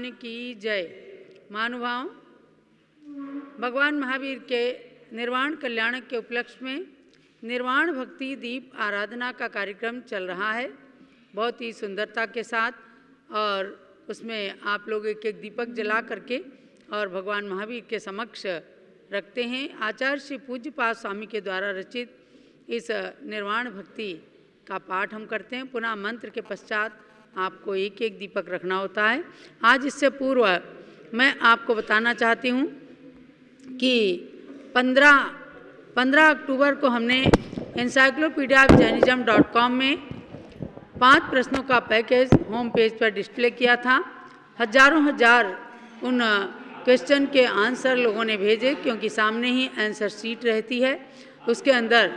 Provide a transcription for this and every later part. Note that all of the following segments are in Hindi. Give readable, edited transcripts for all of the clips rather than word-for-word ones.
भगवान की जय। महानुभाव, भगवान महावीर के निर्वाण कल्याण के उपलक्ष्य में निर्वाण भक्ति दीप आराधना का कार्यक्रम चल रहा है बहुत ही सुंदरता के साथ, और उसमें आप लोग एक एक दीपक जला करके और भगवान महावीर के समक्ष रखते हैं। आचार्य श्री पूज्यपाद स्वामी के द्वारा रचित इस निर्वाण भक्ति का पाठ हम करते हैं। पुनः मंत्र के पश्चात आपको एक एक दीपक रखना होता है। आज इससे पूर्व मैं आपको बताना चाहती हूँ कि 15 अक्टूबर को हमने encyclopediaofjainism.com में 5 प्रश्नों का पैकेज होम पेज पर डिस्प्ले किया था। हजार उन क्वेश्चन के आंसर लोगों ने भेजे, क्योंकि सामने ही आंसर शीट रहती है, उसके अंदर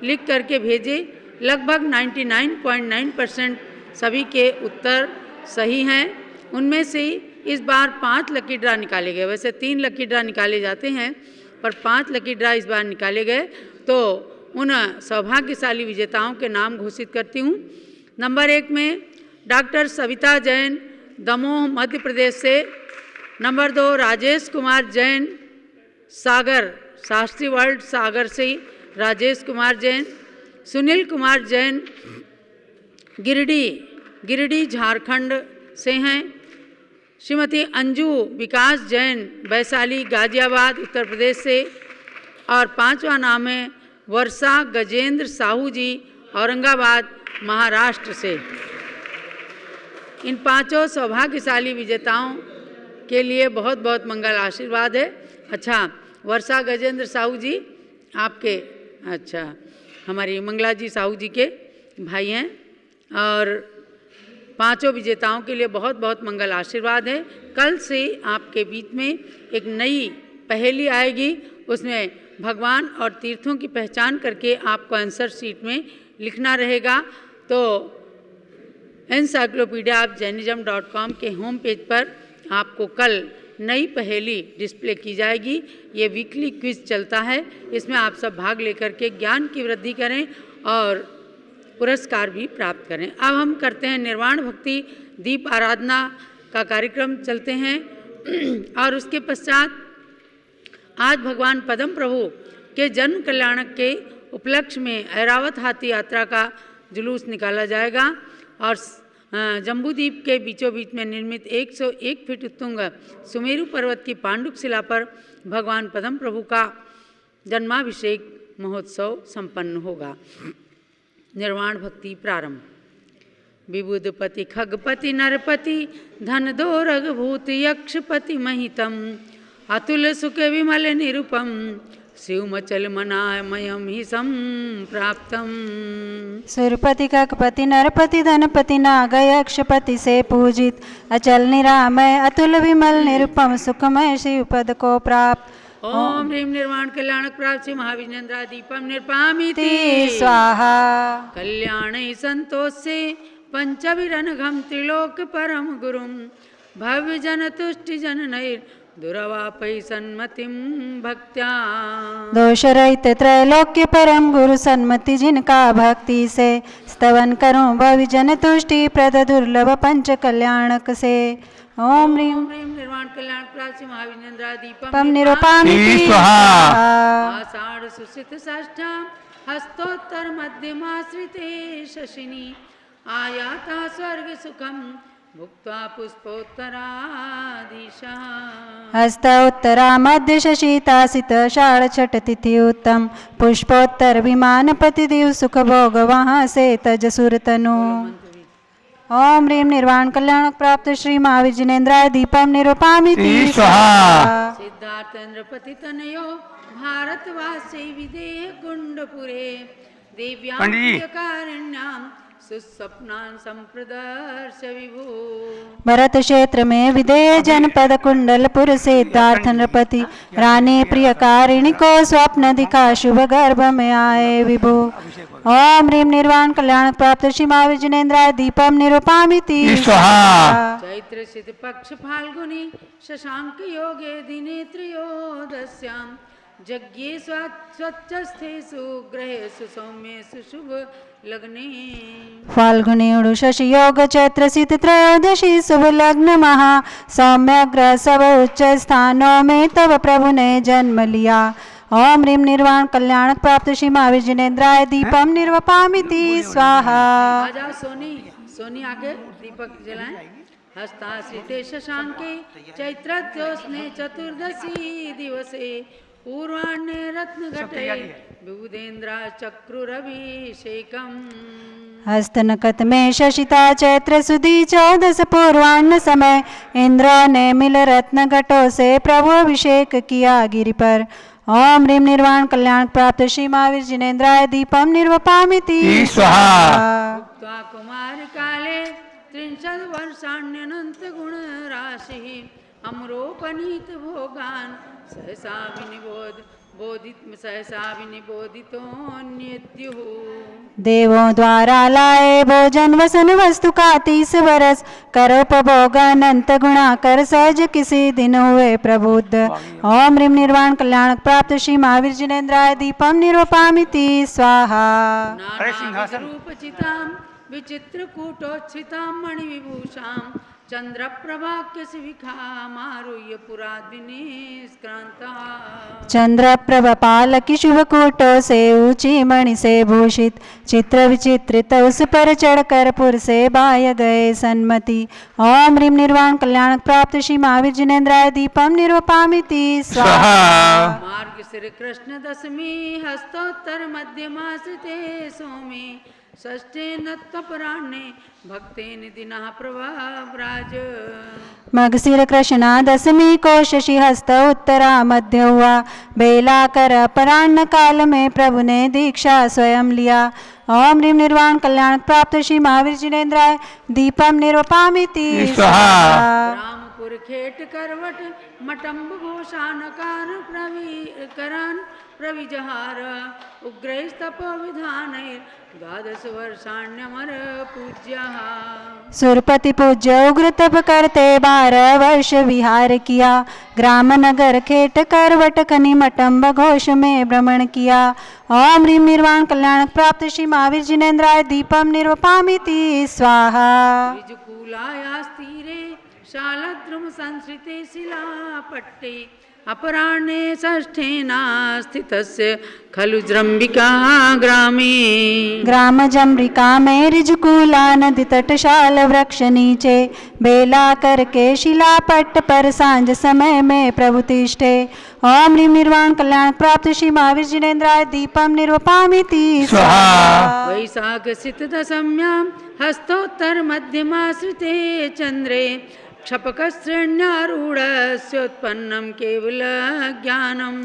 लिख करके भेजे। लगभग 99.9% सभी के उत्तर सही हैं। उनमें से इस बार 5 लकी ड्रा निकाले गए। वैसे 3 लकी ड्रा निकाले जाते हैं, पर 5 लकी ड्रा इस बार निकाले गए। तो उन सौभाग्यशाली विजेताओं के नाम घोषित करती हूँ। नंबर 1 में डॉक्टर सविता जैन, दमोह मध्य प्रदेश से। नंबर 2 राजेश कुमार जैन, सागर, शास्त्री वर्ल्ड सागर से राजेश कुमार जैन। सुनील कुमार जैन गिरिडीह झारखंड से हैं। श्रीमती अंजू विकास जैन वैशाली गाजियाबाद उत्तर प्रदेश से। और 5वां नाम है वर्षा गजेंद्र साहू जी, औरंगाबाद महाराष्ट्र से। इन 5 सौभाग्यशाली विजेताओं के लिए बहुत बहुत मंगल आशीर्वाद है। अच्छा, वर्षा गजेंद्र साहू जी आपके, अच्छा, हमारी मंगला जी साहू जी के भाई हैं। और 5 विजेताओं के लिए बहुत बहुत मंगल आशीर्वाद है। कल से आपके बीच में एक नई पहेली आएगी, उसमें भगवान और तीर्थों की पहचान करके आपको आंसर शीट में लिखना रहेगा। तो encyclopediaofjainism.com के होम पेज पर आपको कल नई पहेली डिस्प्ले की जाएगी। ये वीकली क्विज चलता है, इसमें आप सब भाग लेकर के ज्ञान की वृद्धि करें और पुरस्कार भी प्राप्त करें। अब हम करते हैं निर्वाण भक्ति दीप आराधना का कार्यक्रम चलते हैं। और उसके पश्चात आज भगवान पद्म प्रभु के जन्म कल्याणक के उपलक्ष्य में ऐरावत हाथी यात्रा का जुलूस निकाला जाएगा। और जम्बूद्वीप के बीचों बीच में निर्मित 101 फीट उत्तुंग सुमेरु पर्वत की पांडुक शिला पर भगवान पद्म प्रभु का जन्माभिषेक महोत्सव संपन्न होगा। निर्वाण भक्ति प्रारंभ। विबुधपति खगपति नरपति धन दो रघुभूत यक्षपति महितम अतुल सुख विमल निरुपम शिवमचल मनामयम ही संप्राप्तम। सुरपति ककपति नरपति धनपति नाग यक्षपति से पूजित अचल निरामय अतुल विमल निरुपम सुखमय शिव पद को प्राप्त। ओम ह्रीं निर्वाण कल्याणक प्राप्त श्री महाविजेन्द्रा दीपम निर्पामिति स्वाहा। कल्याण संतोष से पंचविरनघम त्रिलोक परम गुरुम भव्य जन तुष्टि जन नैर दुरवापै सन्मतिम भक्त्या। दोष रहित त्रैलोक्य परम गुरु सन्मति जिनका भक्ति से स्तवन करूं भवि जन तुष्टि प्रद दुर्लभ पंच कल्याणक से। ओम ह्रीं निर्वाण कल्याण प्राप्त श्री महाविजेन्द्रा दीपम निरूपामिति स्वाहा। आषाढ़ सुसित षष्ठाम हस्तोत्तर मध्यमाश्रिते शशिनी आयाता स्वर्ग सुखम भुक्त्वा पुष्पोत्तरादिशः। हस्त उत्तरा मध्य शशितासित शाढ़ छठ तिथि उत्तम पुष्पोत्तर विमान पति दिव सुख भोग वहाँ से तज सुर तनु। ओम ह्रीं निर्वाण कल्याण प्राप्त श्री महाविजेन्द्राय दीपम निरूपामिति स्वाहा। सिद्धार्थेन्द्रपति तनयो भारतवासी विदेह कुंडपुरे दिव्यां सुस्वप्नान् संप्रदर्श विभु। भरत क्षेत्र में विदेह जनपद कुंडलपुर सिद्धार्थ नृपति रानी प्रियकारिणी को स्वप्न दिखा शुभ गर्भ में आए विभु। ओम ह्रीं निर्वाण कल्याण प्राप्त श्री महाविजेन्द्राय दीपम निरूपामिति स्वाहा। चैत्र शुद्ध पक्ष फाल्गुनी शशांक योगे दिने त्रयोदश्याम यज्ञे स्वच्छस्थेषु ग्रहेषु सौम्येषु शुभ लगने। फाल्गुनी शशि योग चैत्र शीत त्रयोदशी शुभ लग्न महा सौम्यग्रह सब उच्च स्थानों में तब प्रभु ने जन्म लिया। ओम ह्रीम निर्वाण कल्याण प्राप्त श्री महावीर जिनेन्द्राय दीपम निर्वपामिति स्वाहा। आ जाओ सोनी, सोनी आके दीपक जलाएं। हस्ताश्रिते शशांके चैत्रज्योत्स्ने चतुर्दशी दिवसे पूर्वाह्ने रत्न घटे विबुधेन्द्रा चक्रुरभिषेकम। हस्तनकत में शशिता चैत्र सुदी 14 पूर्वाह्न समय इंद्र ने मिल रत्न घटों से प्रभु अभिषेक किया गिरि पर। ओम ह्रीम निर्वाण कल्याण प्राप्त श्री महावीर जिनेन्द्राय दीपम निर्वपामिति स्वाहा। उक्त्वा कुमार काले 30 वर्षाण्यनंत गुण राशि अमरोपनीत भोगान सहसा विनिबोधितोन्यत्युः। देवों द्वारा लाए भोजन वसन वस्तु का 30 वर्ष करोपभोग अनंत गुणा कर सहज किसी दिन हुए प्रबुद्ध। ओम ह्रीम निर्वाण कल्याण प्राप्त श्री महावीर जिनेन्द्राय दीपम निर्वपामिति स्वाहा। नानाविधरूपचितां विचित्रकूटोच्छितां मणिविभूषां चंद्रप्रभाक्य शिविखामारुह्य पुरादिनिष्क्रांता। चंद्रप्रभ पालकी शुभकूटों से ऊंची मणि से भूषित चित्र विचित्रित उस पर चढ़कर पुर से बाह्य गए सन्मति। ओम ह्रीम निर्वाण कल्याण प्राप्त श्री महावीर जिनेन्द्राय दीपम निर्वपामिति स्वाहा। मार्ग श्री कृष्ण दशमी हस्तोत्तर मध्यमाश्रिते सोमे षष्ठे नत्वपराह्णे भक्तेन दिनः प्रभाव्राज। मगशिर कृष्णा दशमी को शशि हस्त उत्तरा मध्य हुआ बेला कर अपराह्न काल में प्रभु ने दीक्षा स्वयं लिया। ओम ह्रीम निर्वाण कल्याण प्राप्त श्री महावीर जिनेन्द्राय दीपम निर्वपामिति स्वाहा। रामपुर खेट करवट मटम्ब घोषानकार प्रविकरण प्रविजहार उग्रस्तपो विधानैर 12 वर्षाण्यमर पूज्यः। सुरपति पूज्य उग्र तप करते 12 वर्ष विहार किया ग्राम नगर खेट करवट खनि मटम्ब घोष में भ्रमण किया। ओम ह्रीम निर्वाण कल्याण प्राप्त श्री महावीर जिनेन्द्राय दीपम निर्वपामिति स्वाहा। विजकूलायास्तीरे शालद्रुम संस्कृते शिलापट्टे अपराह्णे षष्ठेना स्थितस्य खलु जृम्बिका ग्रामे। ग्राम जम्बिका में ऋजुकूला नदी तटशाल वृक्ष नीचे बेला करके शिलापट्ट पर सांझ समय में प्रभु तिष्ठे। ओम ह्रीम निर्वाण कल्याण प्राप्त श्री महावीर जिनेन्द्राय दीपम निर्वपामिति स्वाहा। वैशाख सित दशम्यां हस्तोत्तर मध्यमाश्रिते चंद्रे क्षपकश्रेण्यारूढस्योत्पन्नं केवल ज्ञानम्।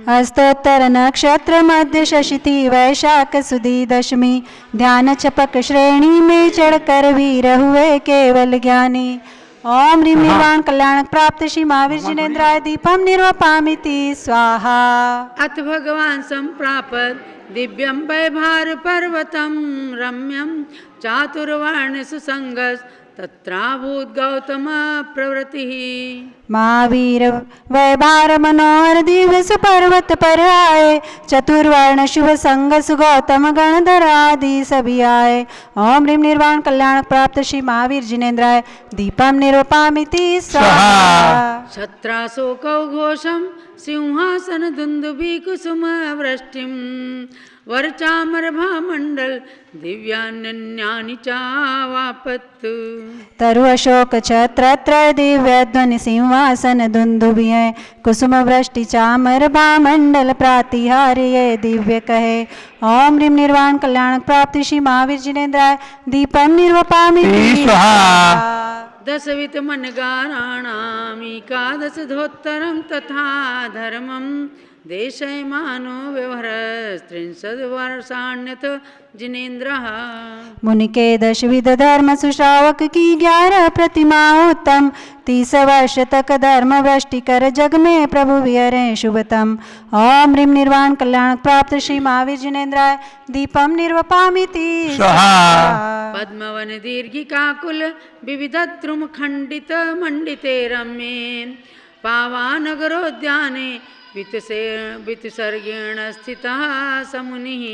हस्तोत्तर नक्षत्र मध्य शशिति वैशाख सुदी दशमी ध्यान छपक श्रेणी में चढ़कर वीर हुए केवल ज्ञानी। ओम ह्रीम निर्वाण कल्याण प्राप्त श्री महावीर जिनेन्द्राय दीपम निर्वपामिति स्वाहा। अथ भगवान संप्रापत दिव्यं वैभार पर्वतं रम्यं चातुर्वर्ण सुसंगस तत्राभूत गौतम प्रवृत्तिः। महावीर वैभार मनोहर दिव्य सुपर्वत पर आए चतुर्वर्ण शुभ संग सुगौतम गणधर आदि सभी आए। ओम ह्रीम निर्वाण कल्याण प्राप्त श्री महावीर जिनेन्द्राय दीपम निर्वपामिति स्वाहा। छत्राशोकौ घोषं सिंहासन दुंदुभि कुसुम वृष्टिं वरचामरभामण्डल दिव्यान्यानि चावापत्। तरु अशोक छत्र त्रय दिव्य ध्वनि सिंहासन दुंदुभिः कुसुम वृष्टि चामर भामंडल प्रातिहार्य ये दिव्य कहे। ओम ह्रीम निर्वाण कल्याण प्राप्ति श्री महावीर जिनेन्द्राय दीपम निर्वपामिति स्वाहा। दशवित मनगाराणामीकादश धोत्तरं तथा धर्मं देशयमानो व्यवहरस्त्रिंशद् वर्षाण्यथ जिनेन्द्रः। मुनि के 10 विध धर्म सुश्रावक की 11 प्रतिमा उत्तम 30 वर्ष तक धर्म वृष्टि कर जग में प्रभु विहरे शुभतम। ओम ह्रीम निर्वाण कल्याण प्राप्त श्री महावीर जिनेन्द्राय दीपम निर्वपामिति स्वाहा। पद्मवन दीर्घिकाकुल विविधद्रुम खंडित मंडिते रम्ये पावानगरोद्याने वितसर्गेण स्थितः समुनिः।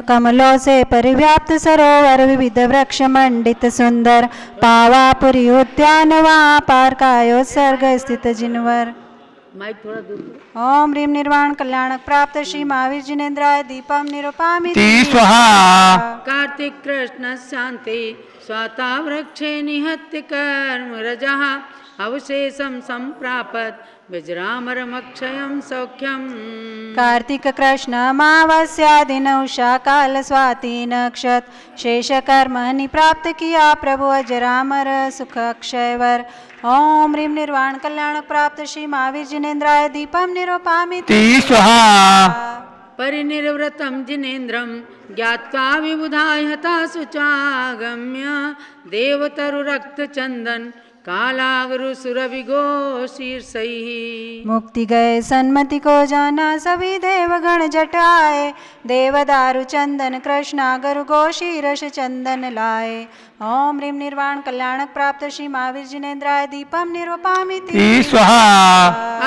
कमलों से परिव्याप्त सरोवर विविध वृक्ष मंडित सुंदर पावापुरी उद्यान वहाँ पार कायोत्सर्ग स्थित जिनवर। माइक थोड़ा दूर। ओम ह्रीम निर्वाण कल्याणक प्राप्त श्री महावीर जिनेन्द्राय दीपम निरूपामि स्वाहा। कार्तिक कृष्ण शांति स्वाता वृक्षे निहत्य कर्म रजः अवशेषम संप्रापत विजरामरमक्षयं सौख्यम। कार्तिक कृष्ण अमावस्या दिन उषा काल स्वाति नक्षत शेष कर्म निप्राप्त किया प्रभु अजरामर सुख अक्षयवर। ओम ह्रीम निर्वाण कल्याणक प्राप्त श्री महावीर जिनेन्द्राय दीपम निरूपामि स्वाहा। परिनिर्वृतं जिनेन्द्रं ज्ञात्वा विबुधाय हता शुचागम्य देवतरुरक्तचन्दन कालागरु सुरभिगो शीर्षैः। मुक्ति गए सन्मति को जाना सभी देवगण जट आए देवदारु चंदन कृष्णा गरु गो शीरष चंदन लाए। ओम ह्रीम निर्वाण कल्याणक प्राप्त श्री महावीर जिनेन्द्राय दीपम निरूपामि स्वाहा।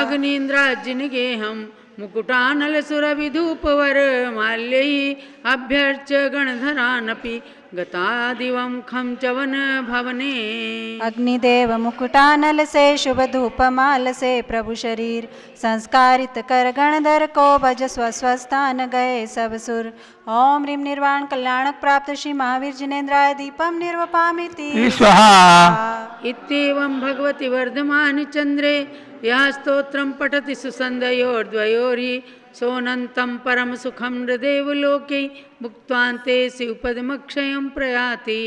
अग्निन्द्राजिनगेहं मुकुटानल सुरभिधूपवर माल्यैः अभ्यर्च्य गणधरानपि गतादिवं खं चवन भवने। अग्निदेव मुकुटानल से शुभ धूप माल से प्रभु शरीर संस्कारित कर गणधर को भज स्वस्थान गए सब सुर। ओम ह्रीम निर्वाण कल्याणक प्राप्त श्री महावीर जिनेन्द्राय दीपम निरूपामि स्वाहा। इत्येवं भगवति वर्धमान चंद्रे यः स्तोत्रं पठति सुसंध्योर्द्वयोरि सोनन्तं परम सुखम हृदेव लोके मुक्त्वान्ते शिवपदमक्षयं प्रयाति।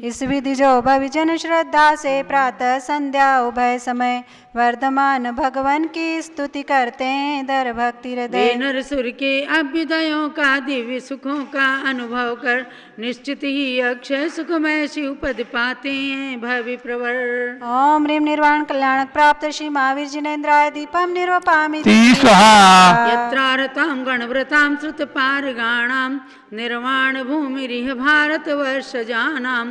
इस विधि जो भविजन श्रद्धा से प्रातः संध्या उभय समय वर्धमान भगवान की स्तुति करते हैं दर भक्ति हृदय। नर सुर के अभ्युदयों का दिव्य सुखों का अनुभव कर निश्चित ही अक्षय सुखमय शिव पद पाते हैं भवि प्रवर। ओम ह्रीम निर्वाण कल्याणक प्राप्त श्री महावीर जिनेन्द्राय दीपम निरूपामि स्वाहा। यत्रारतां गणव्रतां श्रुतपारगाणां निर्वाण भूमिरिह भारतवर्षजानां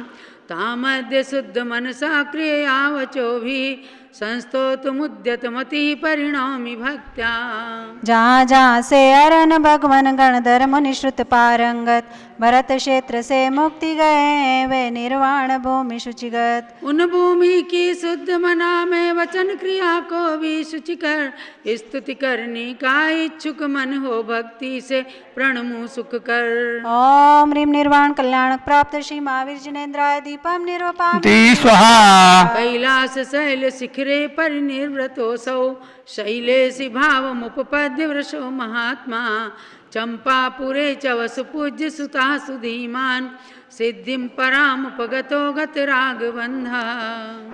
तामद्य शुद्ध मनसा क्रियावचोभिः संस्तोतुमुद्यतमति परिणामि भक्त्या। जहाँ जहाँ से अरन भगवन गणधर मुनि श्रुत पारंगत भरत क्षेत्र से मुक्ति गए वे निर्वाण भूमि शुचिगत। उन भूमि की शुद्ध मना में वचन क्रिया को भी शुचि कर स्तुति करने का इच्छुक मन हो भक्ति से प्रणमु सुख कर। ओम ह्रीम निर्वाण कल्याणक प्राप्त श्री महावीर जिनेन्द्राय दीपम निरूपामि स्वाहा। कैलास शैल शिखरे परिनिर्वृतोऽसौ शैलेशि भावमुपपद्य वृषो महात्मा चंपापुरे च वसुपूज्य सुता सुधीमान सिद्धिं परामुपगतो गतरागबन्धः।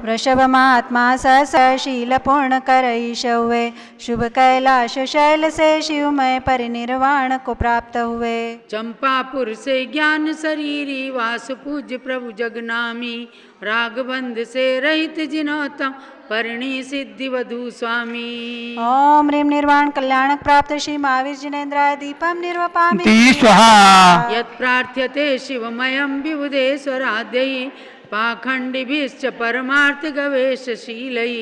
वृषभ महात्मा सहशील पूर्ण करईशवे शुभ कैलाश शैल से शिवमय परिनिर्वाण को प्राप्त हुए। चंपापुर से ज्ञान शरीरी वासुपूज्य प्रभु जगनामी रागबंध से रहित जिनोत्तम परिणी सिद्धि वधु स्वामी। ओम ह्रीम निर्वाण कल्याणक प्राप्त श्री महावीर जिनेन्द्राय दीपम निरूपामि स्वाहा। यत् प्रार्थ्यते शिवमयं विबुधेश्वराद्यैः पाखंडिभिश्च परमार्थ गवेशशीलैः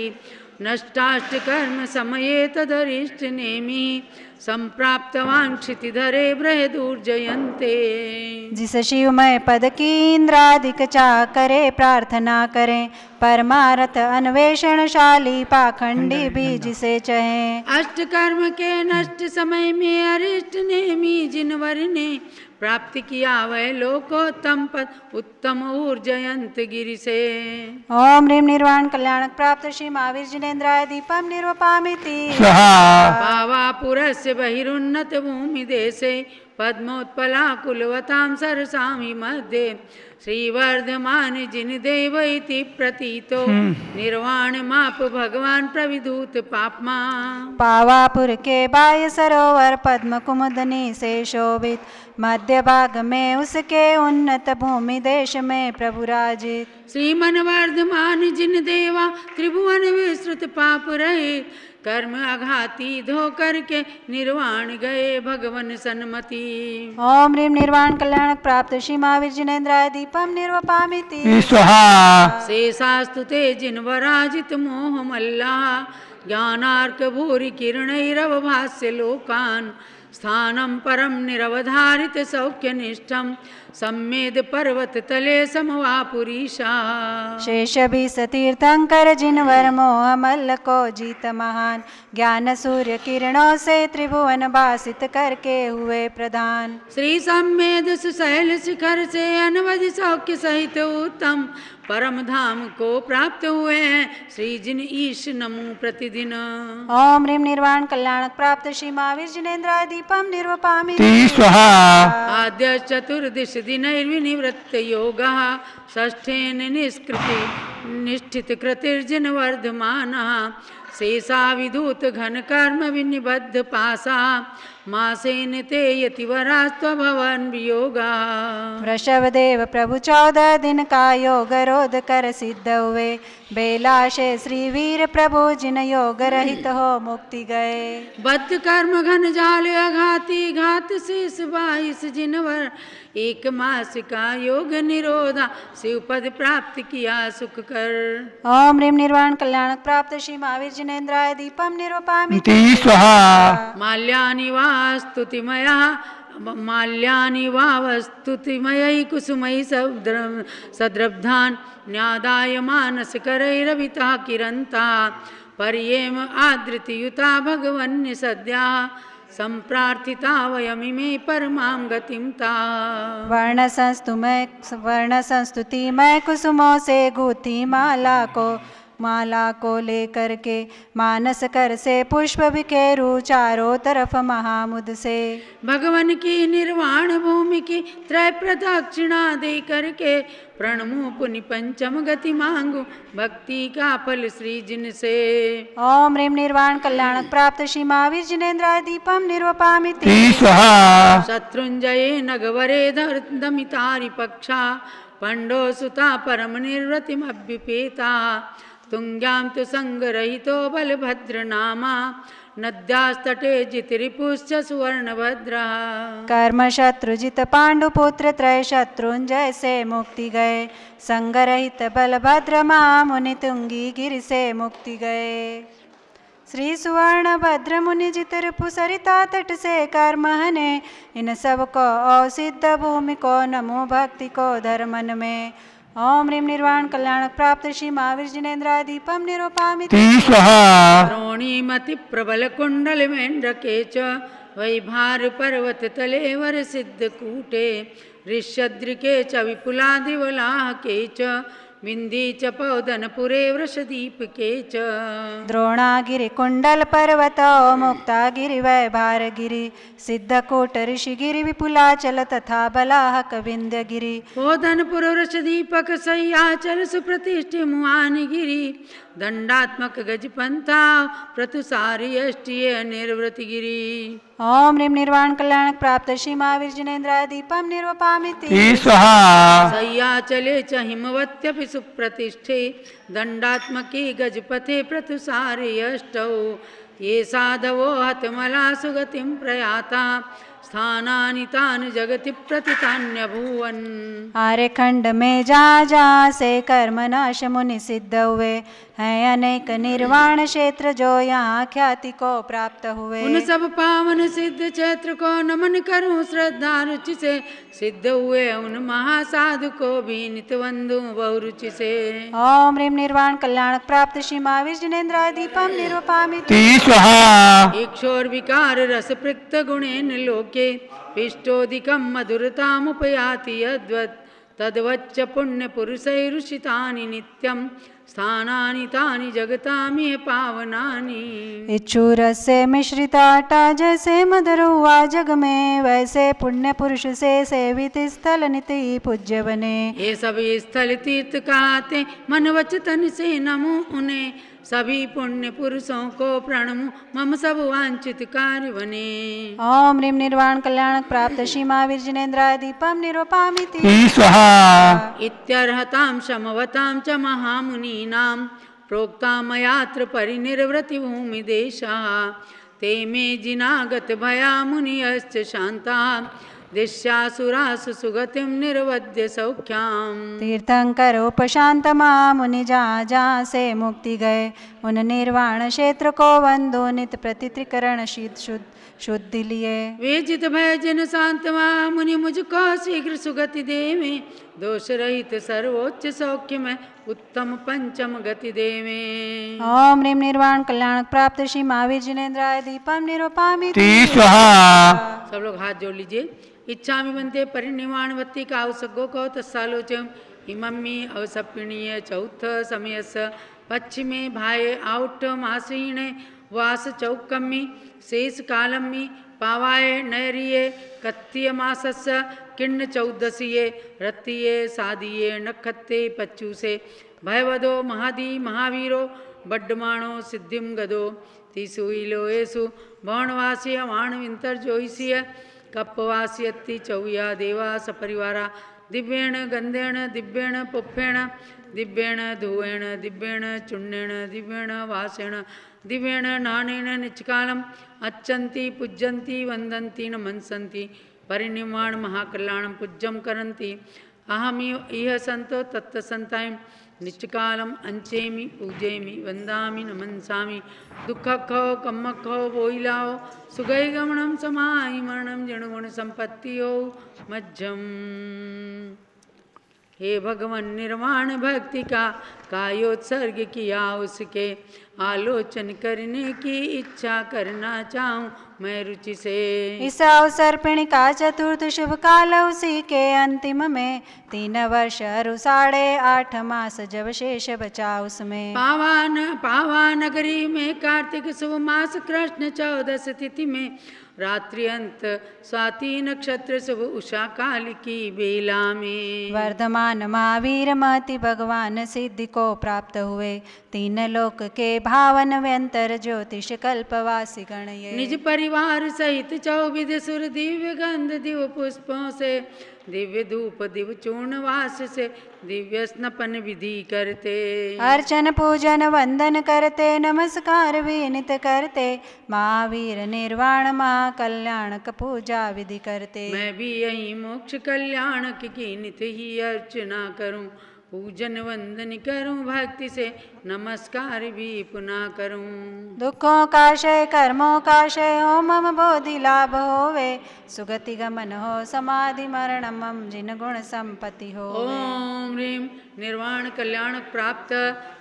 नष्टाष्टकर्म समये तदरिष्ट नेमि संप्राप्तवान् क्षितिधरे बृहदूर्जयन्ते। जिस शिवमय पद की इंद्रादिक चाह करे प्रार्थना करें परमारथ अन्वेषणशाली पाखंडी भी जिसे चहे। अष्टकर्म के नष्ट समय में अरिष्ट नेमी जिनवर ने प्राप्त किया वह लोकोत्तम पद उत्तम ऊर्जयंत गिरि से। ओम ह्रीम निर्वाण कल्याणक प्राप्त श्री महावीर जिनेन्द्राय दीपम निरूपामि पावापुरस्य बहिरुन्नत भूमि देशे पद्मोत्पला कुलवतां सरसामि मध्ये श्रीवर्धमान जिन देव इति प्रतीतो निर्वाण माप भगवान प्रविधूत पापमा। पावापुर के बाह्य सरोवर पद्म कुमुदनी से शोभित मध्य भाग में उसके उन्नत भूमि देश में प्रभु राजित। श्रीमन वर्धमान जिन देवा त्रिभुवन विस्तृत पाप रहे कर्म अघाती धो करके निर्वाण गए भगवन सन्मति। ओम ह्रीम निर्वाण कल्याणक प्राप्त श्री महावीर जिनेन्द्राय दीपम दीपं निर्वपामिति स्वाहा शेषास्तु ते जिन्वराजित मोहमल्ला ज्ञानार्क भूरि किरणैरवभास्य लोकान् स्थानं परम निरवधारित सौख्यनिष्ठं सम्मेद पर्वत तले समवापुरीशा। शेष भी सतीर्थंकर जिनवर मोह मल्ल को जीत महान ज्ञान सूर्य किरणों से त्रिभुवन भासित करके हुए प्रधान। श्री सम्मेद सुशैल शिखर से अनवधि सौख्य सहित उत्तम परम धाम को प्राप्त हुए हैं श्री जिन ईश नमो प्रतिदिन। ओम ह्रीं निर्वाण कल्याणक प्राप्त श्री महावीर जिनेन्द्राय दीपम निर्वपामि स्वाहा आद्य चतुर्दिश दिनैर्विनिवृत्त योगः षष्ठेन निष्कृति निष्ठित कृतिर्जिन वर्धमानः शेषा विधूत घन कर्म विनिबद्ध पासा मासेन ते यतिवरास्त्वभवन वियोगा। वृषभ देव प्रभु 14 दिन का योग रोध कर सिद्ध हुए बेलाशे श्री वीर प्रभु जिन योग रहित हो मुक्ति गए। बद्ध कर्म घन जाल अघाती घात शेष 22 जिनवर एक मास का योग निरोधा शिवपद प्राप्त किया सुख कर। ओम ह्रीं निर्वाण कल्याणक प्राप्त श्री महावीर जिनेन्द्राय दीपम निर्वपामि स्वाहा माल्यानि वा स्तुतिमया माल्यानि वावस्तुतिमयै कुसुमैः सद्रब्धान् न्यादाय मानसकरैरविता किरन्ता पर्येम आदृतियुता भगवन्य सद्या संप्रार्थिता वयमिमे परमां गतिं ता। वर्ण संस्तुतिमय कुसुमों से गूथी माला को लेकर के मानस कर से पुष्प बिखेरू चारों तरफ महामुद से भगवान की निर्वाण भूमि की त्रय प्रदक्षिणा दे करके प्रणमु पुनि पंचम गति मांगू भक्ति का फल श्री जिन से। ओम ह्रीं निर्वाण कल्याणक प्राप्त श्री महावीर जिनेन्द्राय दीपम निर्वपामि स्वाहा शत्रुंजये नगवरे दमितारि पक्षा पंडो सुता परम निर्वृतिमभ्युपेता तुंग्यां तु संगरहितो बलभद्र नामा नद्यास्तटे जितरिपुश्च सुवर्णभद्रा। कर्म शत्रुजित पांडुपुत्र त्रय शत्रुंजय से मुक्ति गए संगरहित बलभद्र मुनि तुंगी गिरि से मुक्ति गए। श्री सुवर्ण भद्र मुनि जित रिपु सरिता तट से कर्म हने इन सब को औसिद्ध भूमि को नमो भक्ति को धर्मन में। ओम ह्रीं निर्वाण कल्याणक प्राप्त श्री महावीर जिनेन्द्राय दीपम निर्वपामि स्वाहा द्रोणीमति प्रबल कुंडल मेंढके च वैभार पर्वत तले वर सिद्ध कूटे ऋष्यद्रिके च विपुलादिवलाह के च विंधी च पौदनपुरे वृषदीप के च। द्रोणागिरि कुंडल पर्वत मुक्तागिरि वैभार गिरि सिद्धकूट ऋषिगिरि विपुलाचल तथा बलाहक विंध्यगिरि पौदनपुर वृषदीपक सह्याचल सुप्रतिष्ठि मुआन गिरि दंडात्मक गजपंथा प्रतुसारी अष्टीय निर्वृति गिरि। ओम ह्रीं निर्वाण कल्याणक प्राप्त श्री महावीर जिनेन्द्राय दीपम निर्वपामि स्वाहा सह्याचले च हिमवत्यपि सुप्रतिष्ठे दंडात्मके गजपथे प्रतुसारे अष्टौ ये साधवो हतमला सुगतिं प्रयाता स्थानानि तानि जगति प्रतितान्यभूवन्। आर्यखंड में जा से कर्म नाश मुनि सिद्ध हुए हैं अनेक निर्वाण क्षेत्र जो यहाँ ख्याति को प्राप्त हुए। उन सब पावन सिद्ध क्षेत्र को नमन करूं श्रद्धा रुचि से सिद्ध हुए उन महासाधु को भी नित वंदू बहुरुचि से। ओम ह्रीं निर्वाण कल्याणक प्राप्त श्री महावीर जिनेन्द्राय दीपम निर्वपामि स्वाहा इक्षोर विकार रस पृक्त गुणेन लोके पिष्टोदिकं मधुरतामुपयाति यद्वत् तद्वच्च पुण्य पुरुषैरुषितानि नित्यं स्थानानि तानि जगतामिह पावनानि। इच्छुरस से मिश्रित आटा जैसे मधुर हुआ जग में वैसे पुण्य पुरुष से सेवित स्थल निति पूज्य बने। ये सभी स्थल तीर्थ कहते मन वच तन से नमो उन्हें सभी पुण्य पुरुषों को प्रणमु मम सब वांछित कार्य बने। ओम ह्रीं निर्वाण कल्याणक प्राप्त श्री महावीर जिनेन्द्राय दीपम निर्वपामि स्वाहा इत्यर्हतां समवतां च महामुनीनां प्रोक्ता मयात्र परिनिर्वृति भूमि देशः ते मे जिनागत भया मुनियश्च शान्ता दिश्यासुरासु सुगतिं निर्वद्य सौख्याम। तीर्थंकर उपशांतमा मुनि जहाँ जहाँ से मुक्ति गए, उन निर्वाण क्षेत्र को वंदो नित प्रतित्रिकरण शीत शुद्धि लिए। वेजित भय जन शांतमा मुनि मुझको शीघ्र सुगति देवे, दोष रहित सर्वोच्च सौख्य में उत्तम पंचम गति देवे। ओम ह्रीं निर्वाण कल्याण प्राप्त श्री महावीर जिनेन्द्राय दीपम निरूपामि ती स्वाहा। सब लोग हाथ जोड़ लीजिए। इच्छा में बनते परिनिर्वाण भक्ति का अवसगो को तत्सालोचम इमम्मी अवसपिणीय चौथ समयस पश्चिमे भाये आउट मासीणे वास चौकम्मी शेष कालम्मी पावाये नैरिये कत्तीय मासस किन्न चौदसिये रत्तिये सादिये नखत्ते पच्चूसे भयवदो महादी महावीरो बड्डमाणो सिद्धिम गदो तिसुइलो येसु भवनवासी वाण विंतर जोईसिय कप्पवासियत्ति चौया देवा सपरिवारा दिव्येण गंधेण दिव्येण पुष्पेण दिव्येण धूएण दिव्येण चूर्णेण दिव्येण वासेण दिव्येण नानेन निचकालम अच्छन्ति पूज्यन्ति वंदन्ति नमन्सन्ति परिनिर्वाण महाकल्याणं पूज्यं करन्ति अहमिव इह संतो तत्तसंतायं निचकालम अंचेमि पूजेमि वंदामि नमंसामि दुःखखो कम्मखो बोइलाओ सुगै गमनम समाहि मरणम जणगुण संपत्तियो मज्जम। हे भगवान निर्वाण भक्ति का कायोत्सर्ग किया उसके, आलोचन करने की इच्छा करना चाहूँ मैं रुचि से। इस अवसर पिणिका चतुर्थ शुभ काल उसी के अंतिम में 3 वर्ष अरु 8.5 मास जब शेष बचा उसमें। पावा नगरी में कार्तिक शुभ मास कृष्ण 14 तिथि में रात्रि अंत स्वाति नक्षत्र शुभ उषा काल की बेला में वर्धमान महावीर महति भगवान सिद्धि को प्राप्त हुए। 3 लोक के भावन व्यंतर ज्योतिष कल्पवासी गण ये निज परिवार सहित 24 सुर दिव्य गंध दिव पुष्पों से दिव्य धूप दिव चूर्ण वास से दिव्य स्नपन विधि करते। अर्चन पूजन वंदन करते नमस्कार विनित करते महावीर निर्वाण महाकल्याण का पूजा विधि करते। मैं भी यही मोक्ष कल्याण की नित ही अर्चना करूं, पूजन वंदन करूं भक्ति से नमस्कार भी पुनः करूं। दुखों का क्षय कर्मों का क्षय हो मम बोधि लाभ होवे, सुगति गमन हो समाधि मरण मम जिन गुण संपत्ति हो। ओम ह्रीं निर्वाण कल्याण प्राप्त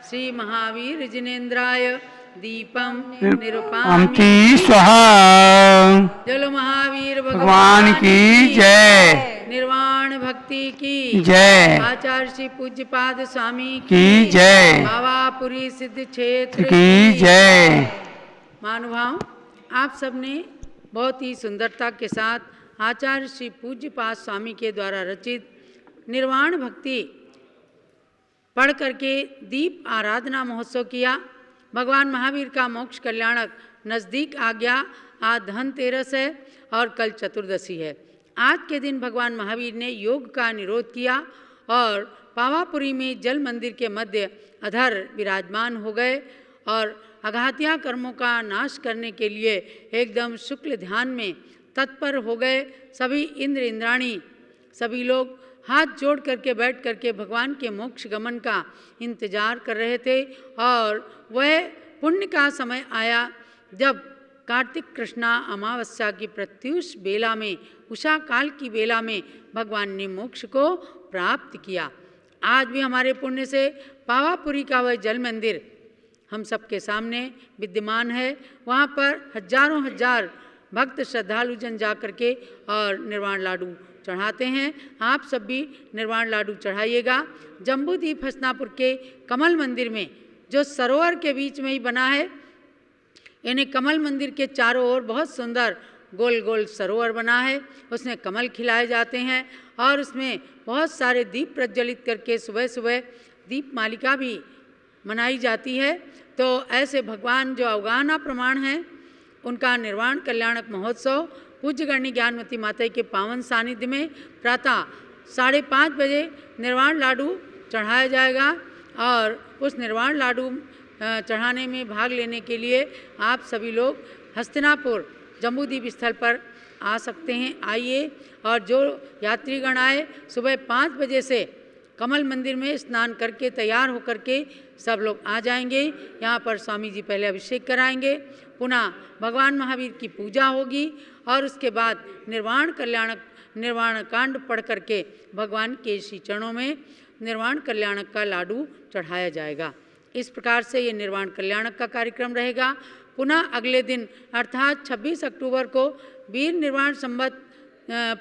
श्री महावीर जिनेन्द्राय दीपम निरूपामि स्वाहा। चलो महावीर भगवान की जय, निर्वाण भक्ति की जय, आचार्य श्री पूज्य पाद स्वामी की जय, बावापुरी सिद्ध क्षेत्र की जय। महानुभाव, आप सबने बहुत ही सुंदरता के साथ आचार्य श्री पूज्य पाद स्वामी के द्वारा रचित निर्वाण भक्ति पढ़ करके दीप आराधना महोत्सव किया। भगवान महावीर का मोक्ष कल्याणक नज़दीक आ गया। आज धनतेरस है और कल चतुर्दशी है। आज के दिन भगवान महावीर ने योग का निरोध किया और पावापुरी में जल मंदिर के मध्य अधर विराजमान हो गए और अघातिया कर्मों का नाश करने के लिए एकदम शुक्ल ध्यान में तत्पर हो गए। सभी इंद्र इंद्राणी सभी लोग हाथ जोड़ करके बैठ करके भगवान के मोक्ष गमन का इंतजार कर रहे थे और वह पुण्य का समय आया जब कार्तिक कृष्णा अमावस्या की प्रत्युष बेला में उषा काल की बेला में भगवान ने मोक्ष को प्राप्त किया। आज भी हमारे पुण्य से पावापुरी का वह जल मंदिर हम सबके सामने विद्यमान है। वहाँ पर हजारों हजार भक्त श्रद्धालु जन जा करके और निर्वाण लाडू चढ़ाते हैं। आप सब भी निर्वाण लाडू चढ़ाइएगा। जम्बूद्वीप हसनापुर के कमल मंदिर में जो सरोवर के बीच में ही बना है, यानी कमल मंदिर के चारों ओर बहुत सुंदर गोल गोल सरोवर बना है। उसमें कमल खिलाए जाते हैं और उसमें बहुत सारे दीप प्रज्वलित करके सुबह सुबह दीप मालिका भी मनाई जाती है। तो ऐसे भगवान जो अवगाहना प्रमाण हैं उनका निर्वाण कल्याणक महोत्सव पूज्य गणनी ज्ञानवती माता के पावन सानिध्य में प्रातः 5:30 बजे निर्वाण लाडू चढ़ाया जाएगा और उस निर्वाण लाडू चढ़ाने में भाग लेने के लिए आप सभी लोग हस्तिनापुर जम्बूद्वीप स्थल पर आ सकते हैं, आइए। और जो यात्रीगण आए सुबह 5 बजे से कमल मंदिर में स्नान करके तैयार होकर के सब लोग आ जाएंगे। यहाँ पर स्वामी जी पहले अभिषेक कराएंगे, पुनः भगवान महावीर की पूजा होगी और उसके बाद निर्वाण कांड पढ़ करके भगवान के श्री चरणों में निर्वाण कल्याणक का लाडू चढ़ाया जाएगा। इस प्रकार से ये निर्वाण कल्याणक का कार्यक्रम रहेगा। पुनः अगले दिन अर्थात 26 अक्टूबर को वीर निर्वाण संवत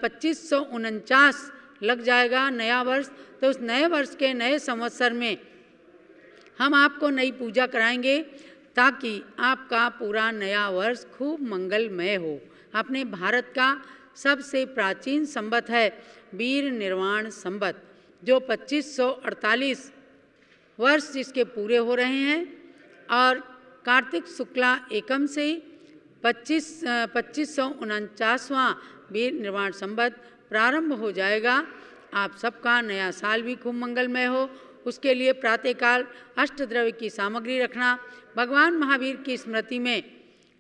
2549 लग जाएगा, नया वर्ष। तो उस नए वर्ष के नए संवत्सर में हम आपको नई पूजा कराएंगे ताकि आपका पूरा नया वर्ष खूब मंगलमय हो। अपने भारत का सबसे प्राचीन संवत है वीर निर्वाण संवत, जो 2548 वर्ष जिसके पूरे हो रहे हैं और कार्तिक शुक्ला एकम से 2549वां वीर निर्वाण संवत प्रारंभ हो जाएगा। आप सबका नया साल भी खूब मंगलमय हो, उसके लिए प्रातःकाल अष्टद्रव्य की सामग्री रखना, भगवान महावीर की स्मृति में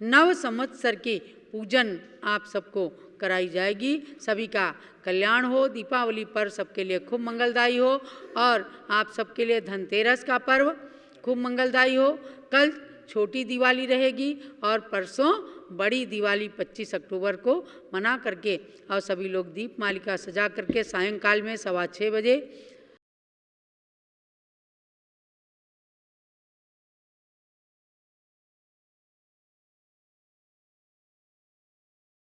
नव संवत्सर की पूजन आप सबको कराई जाएगी। सभी का कल्याण हो, दीपावली पर्व सबके लिए खूब मंगलदायी हो और आप सबके लिए धनतेरस का पर्व खूब मंगलदायी हो। कल छोटी दिवाली रहेगी और परसों बड़ी दिवाली 25 अक्टूबर को मना करके और सभी लोग दीप मालिका सजा करके सायंकाल में 6:15 बजे